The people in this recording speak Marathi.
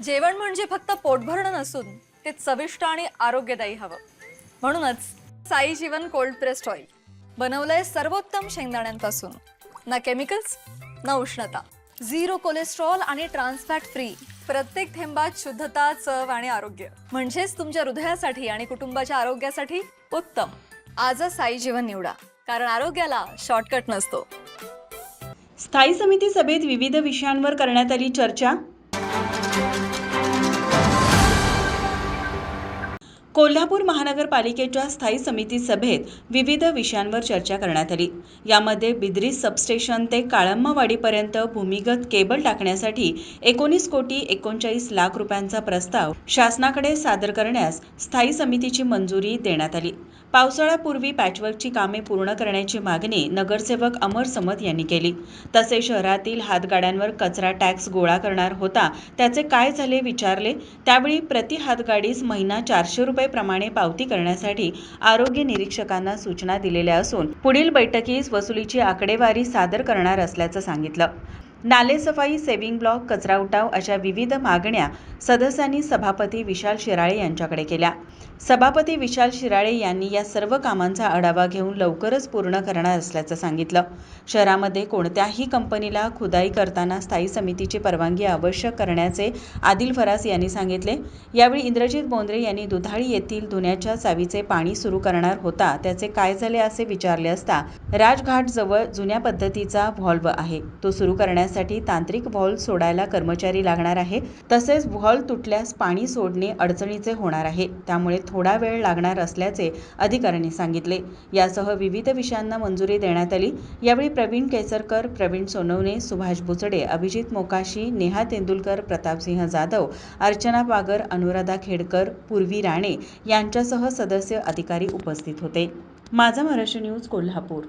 जेवण म्हणजे फक्त पोटभरणं नसून ते चविष्ट आणि आरोग्यदायी हवं. म्हणूनच साई जीवन कोल्ड प्रेस्ड ऑइल बनवलंय सर्वोत्तम शेंगदाण्यांपासून. ना केमिकल्स ना उष्णता, झिरो कोलेस्ट्रॉल आणि ट्रान्सफॅट फ्री. प्रत्येक थेंबात शुद्धता, चव आणि आरोग्य. म्हणजेच तुमच्या हृदयासाठी आणि कुटुंबाच्या आरोग्यासाठी उत्तम. आजच साई जीवन निवडा, कारण आरोग्याला शॉर्टकट नसतो. स्थायी समिती सभेत विविध विषयांवर करण्यात आली चर्चा. कोल्हापूर महानगरपालिकेच्या स्थायी समिती सभेत विविध विषयांवर चर्चा करण्यात आली. यामध्ये बिद्री सबस्टेशन ते काळम्मावाडीपर्यंत भूमिगत केबल टाकण्यासाठी 19 कोटी 39 लाख रुपयांचा प्रस्ताव शासनाकडे सादर करण्यास स्थायी समितीची मंजुरी देण्यात आली. पावसाळ्यापूर्वी पॅचवर्कची कामे पूर्ण करण्याची मागणी नगरसेवक अमर समत यांनी केली. तसेच शहरातील हातगाड्यांवर कचरा टॅक्स गोळा करणार होता, त्याचे काय झाले विचारले. त्यावेळी प्रति हातगाडीस महिना 400 रुपये प्रमाणे पावती करण्यासाठी आरोग्य निरीक्षकांना सूचना दिलेल्या असून पुढील बैठकीस वसुलीची आकडेवारी सादर करणार असल्याचं सांगितलं. नालेसफाई, सेव्हिंग ब्लॉक, कचरा उठाव अशा विविध मागण्या सदस्यांनी सभापती विशाल शिराळे यांच्याकडे केल्या. सभापती विशाल शिराळे यांनी या सर्व कामांचा आढावा घेऊन लवकरच पूर्ण करणार असल्याचं सांगितलं. शहरामध्ये कोणत्याही कंपनीला खुदाई करताना स्थायी समितीची परवानगी आवश्यक करण्याचे आदिल फरास यांनी सांगितले. यावेळी इंद्रजित बोंद्रे यांनी दुधाळी येथील धुण्याच्या चावीचे पाणी सुरू करणार होता, त्याचे काय झाले असे विचारले असता राजघाट जवळ जुन्या पद्धतीचा व्हॉल्व्ह आहे, तो सुरू करण्यासाठी तांत्रिक व्हॉल्व्ह सोडायला कर्मचारी लागणार आहे. तसेच व्हॉल्व्ह तुटल्यास पाणी सोडणे अडचणीचे होणार आहे, त्यामुळे थोडा वेळ लागणार असल्याचे अधिकाऱ्यांनी सांगितले. यासह विविध विषयांना मंजुरी देण्यात आली. यावेळी प्रवीण केसरकर, प्रवीण सोनवणे, सुभाष बुचडे, अभिजित मोकाशी, नेहा तेंडुलकर, प्रतापसिंह जाधव, अर्चना पागर, अनुराधा खेडकर, पूर्वी राणे यांच्यासह सदस्य अधिकारी उपस्थित होते. माझा महाराष्ट्र न्यूज, कोल्हापूर.